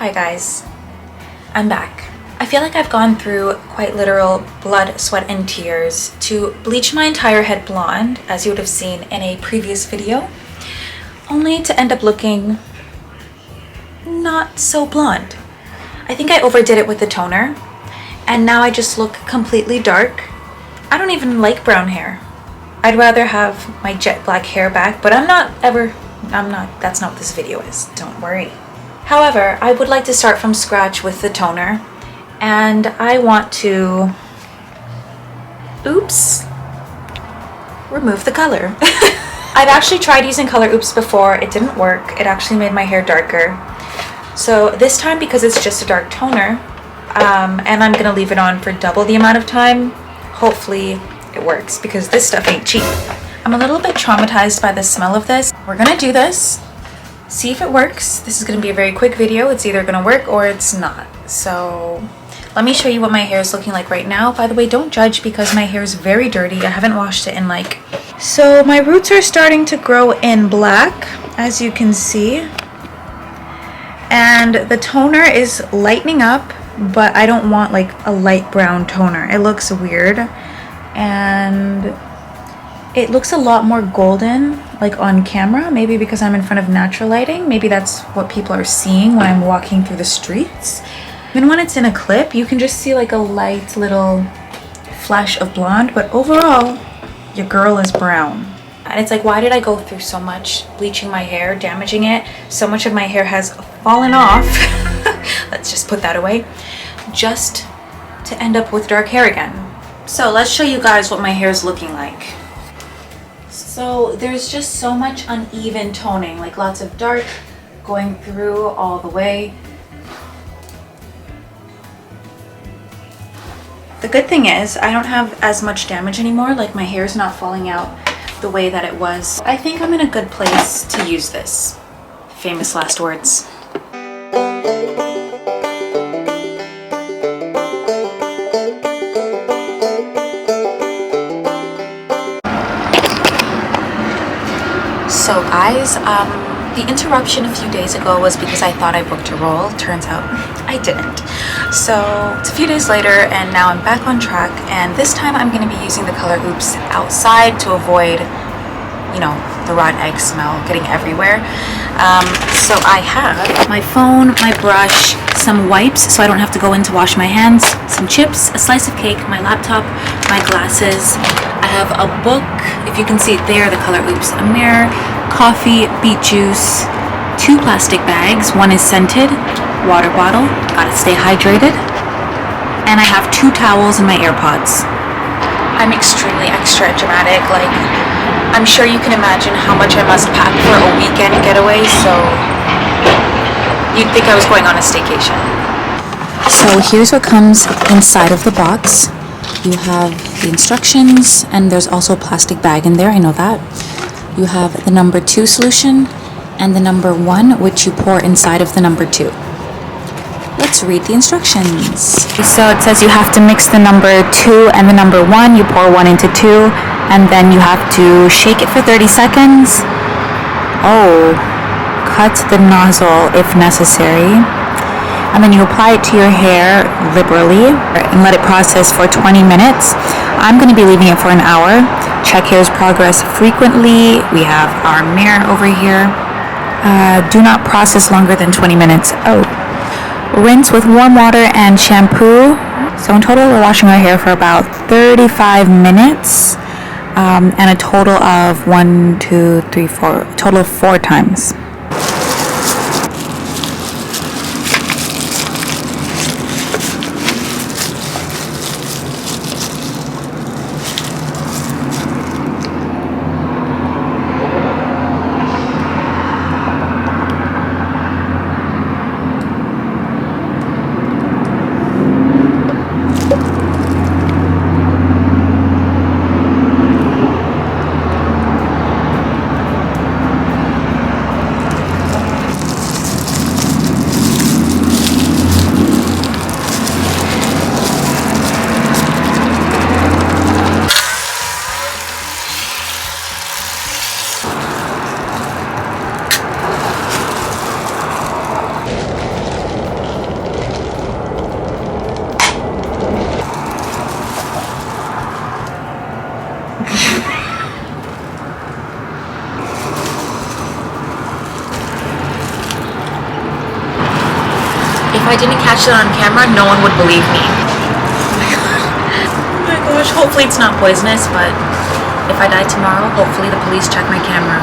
Hi guys, I'm back. I feel like I've gone through quite literal blood, sweat, and tears to bleach my entire head blonde, as you would have seen in a previous video, only to end up looking not so blonde. I think I overdid it with the toner, and now I just look completely dark. I don't even like brown hair. I'd rather have my jet black hair back, but that's not what this video is, don't worry. However, I would like to start from scratch with the toner, and I want to, remove the color. I've actually tried using Color Oops before, it didn't work, it actually made my hair darker. So this time, because it's just a dark toner, and I'm gonna leave it on for double the amount of time, hopefully it works, because this stuff ain't cheap. I'm a little bit traumatized by the smell of this. We're gonna do this, see if it works. This is gonna be a very quick video. It's either gonna work or it's not. So let me show you what my hair is looking like right now. By the way, don't judge because my hair is very dirty. I haven't washed it in So my roots are starting to grow in black, as you can see. And the toner is lightening up, but I don't want like a light brown toner. It looks weird. And it looks a lot more golden like on camera, maybe because I'm in front of natural lighting. Maybe that's what people are seeing when I'm walking through the streets. Even when it's in a clip, you can just see like a light little flash of blonde, but overall your girl is brown. And it's like, why did I go through so much bleaching my hair, damaging it? So much of my hair has fallen off. Let's just put that away, just to end up with dark hair again. So let's show you guys what my hair is looking like. So there's just so much uneven toning, like lots of dark going through all the way. The good thing is I don't have as much damage anymore, like my hair's not falling out the way that it was. I think I'm in a good place to use this. Famous last words. So guys, the interruption a few days ago was because I thought I booked a role. Turns out I didn't. So it's a few days later and now I'm back on track, and this time I'm going to be using the Color Oops outside to avoid, you know, the rotten egg smell getting everywhere. So I have my phone, my brush, some wipes so I don't have to go in to wash my hands, some chips, a slice of cake, my laptop, my glasses. I have a book, if you can see it there, the Color Oops, a mirror, coffee, beet juice, 2 plastic bags, one is scented, water bottle, gotta stay hydrated, and I have 2 towels and my AirPods. I'm extremely extra dramatic, like I'm sure you can imagine how much I must pack for a weekend getaway, so you'd think I was going on a staycation. So here's what comes inside of the box. You have the instructions, and there's also a plastic bag in there, I know that. You have the number 2 solution and the number 1, which you pour inside of the number 2. Let's read the instructions. So it says you have to mix the number 2 and the number 1. You pour 1 into 2, and then you have to shake it for 30 seconds. Oh, cut the nozzle if necessary. And then you apply it to your hair liberally and let it process for 20 minutes. I'm going to be leaving it for an hour. Check hair's progress frequently. We have our mirror over here. Do not process longer than 20 minutes. Oh. Rinse with warm water and shampoo. So in total, we're washing our hair for about 35 minutes. And a total of 4 times. if I didn't catch it on camera, no one would believe me. Oh my gosh, hopefully it's not poisonous, but if I die tomorrow, hopefully the police check my camera.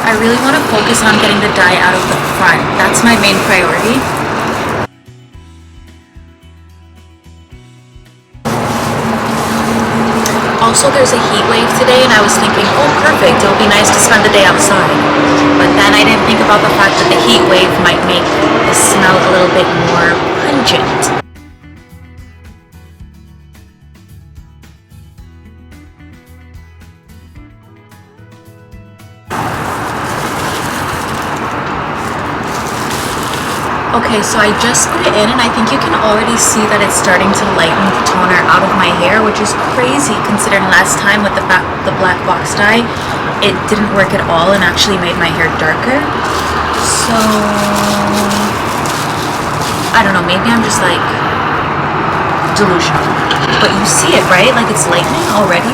I really want to focus on getting the dye out of the front. That's my main priority. Also, there's a heat wave today, and I was thinking, oh perfect, it'll be nice to spend the day outside. But then I didn't think about the fact that the heat wave might make the smell a little bit more pungent. Okay, so I just put it in, and I think you can already see that it's starting to lighten the toner out of my hair, which is crazy considering last time with the black box dye, it didn't work at all and actually made my hair darker. So, I don't know, maybe I'm just like delusional. But you see it, right? Like it's lightening already.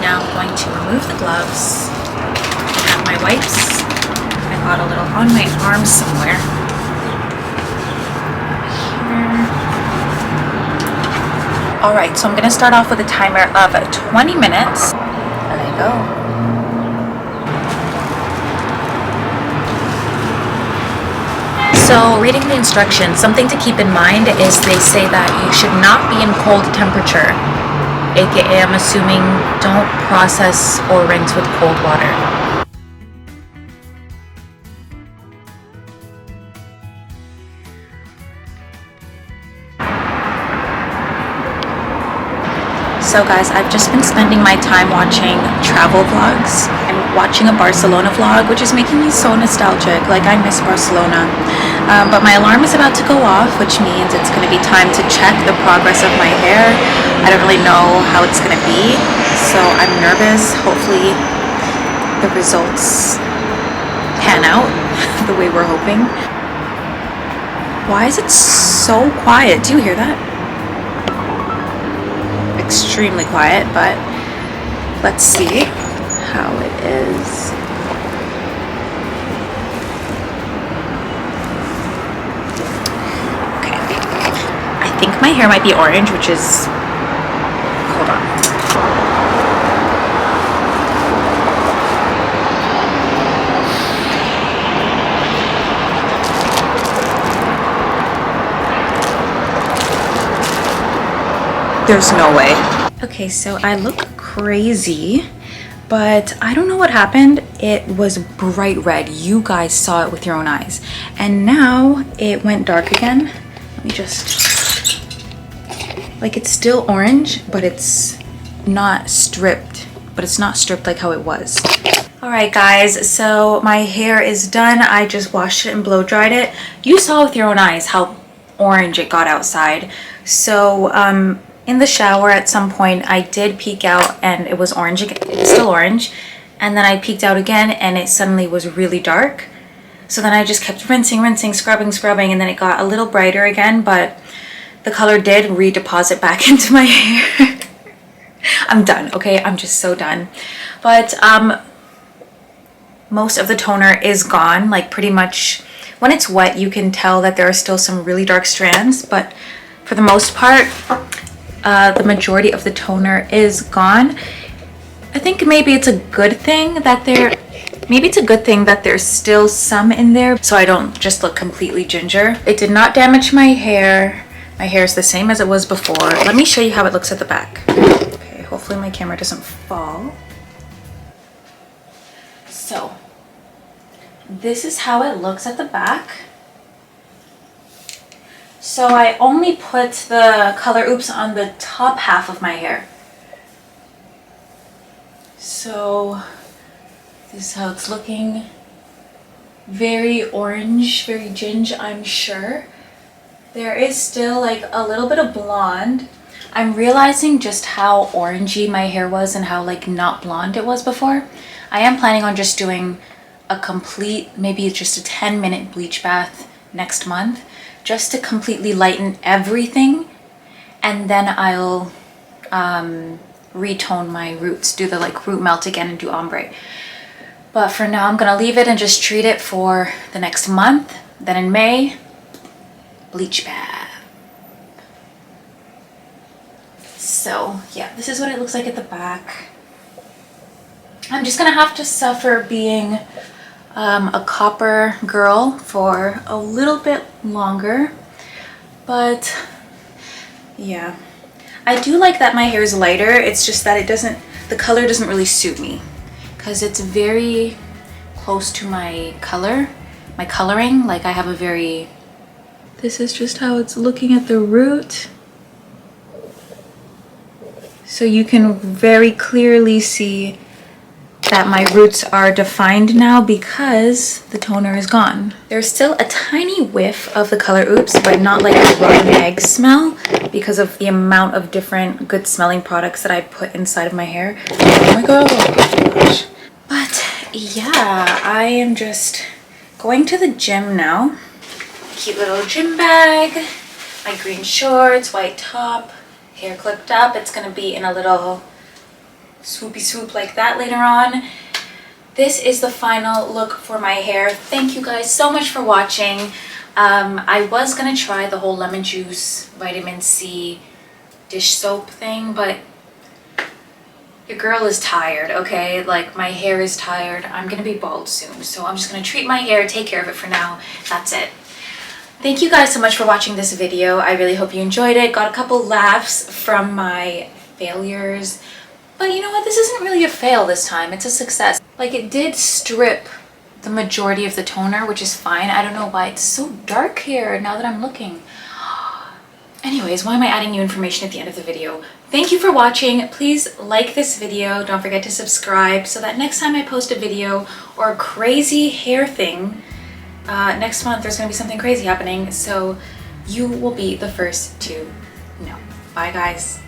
Now I'm going to remove the gloves. I have my wipes. I got a little on my arm somewhere. Alright, so I'm going to start off with a timer of 20 minutes. There you go. So, reading the instructions, something to keep in mind is they say that you should not be in cold temperature. AKA, I'm assuming, don't process or rinse with cold water. So guys, I've just been spending my time watching travel vlogs and watching a Barcelona vlog, which is making me so nostalgic. Like, I miss Barcelona. But my alarm is about to go off, which means it's going to be time to check the progress of my hair. I don't really know how it's going to be, so I'm nervous. Hopefully the results pan out the way we're hoping. Why is it so quiet? Do you hear that? Extremely quiet, but let's see how it is. Okay, I think my hair might be orange, which is, hold on. There's no way. Okay, so I look crazy, but I don't know what happened. It was bright red. You guys saw it with your own eyes. And now it went dark again. Let me just, like, it's still orange, but it's not stripped. But it's not stripped like how it was. Alright guys, so my hair is done. I just washed it and blow dried it. You saw with your own eyes how orange it got outside. So, in the shower at some point I did peek out and it was orange again. It's still orange, and then I peeked out again and it suddenly was really dark. So then I just kept rinsing, scrubbing, and then it got a little brighter again, but the color did redeposit back into my hair. I'm done, okay? I'm just so done. But most of the toner is gone. Like, pretty much when it's wet you can tell that there are still some really dark strands, but for the most part the majority of the toner is gone. I think maybe it's a good thing that there's still some in there, so I don't just look completely ginger. It did not damage my hair. My hair is the same as it was before. Let me show you how it looks at the back. Okay, hopefully my camera doesn't fall. So this is how it looks at the back. So I only put the color oops on the top half of my hair. So this is how it's looking. Very orange, very ginge, I'm sure. There is still like a little bit of blonde. I'm realizing just how orangey my hair was and how like not blonde it was before. I am planning on just doing a complete, maybe just a 10-minute bleach bath next month, just to completely lighten everything, and then I'll retone my roots, do the like root melt again and do ombre. But for now, I'm gonna leave it and just treat it for the next month. Then in May, bleach bath. So yeah, this is what it looks like at the back. I'm just gonna have to suffer being a copper girl for a little bit longer, but yeah. I do like that my hair is lighter. It's just that the color doesn't really suit me because it's very close to my coloring. Like I have a very, this is just how it's looking at the root. So you can very clearly see that my roots are defined now because the toner is gone. There's still a tiny whiff of the color Oops, but not like a rotten egg smell because of the amount of different good smelling products that I put inside of my hair. Oh my gosh. But yeah, I am just going to the gym now. Cute little gym bag, my green shorts, white top, hair clipped up. It's gonna be in a little swoopy swoop like that later on. This is the final look for my hair. Thank you guys so much for watching. I was gonna try the whole lemon juice vitamin C dish soap thing, but your girl is tired, okay? Like my hair is tired. I'm gonna be bald soon, so I'm just gonna treat my hair, take care of it for now. That's it. Thank you guys so much for watching this video. I really hope you enjoyed it. Got a couple laughs from my failures. But you know what? This isn't really a fail this time. It's a success. Like it did strip the majority of the toner, which is fine. I don't know why it's so dark here now that I'm looking. Anyways, why am I adding new information at the end of the video? Thank you for watching. Please like this video. Don't forget to subscribe so that next time I post a video or a crazy hair thing, next month there's gonna be something crazy happening. So you will be the first to know. Bye guys.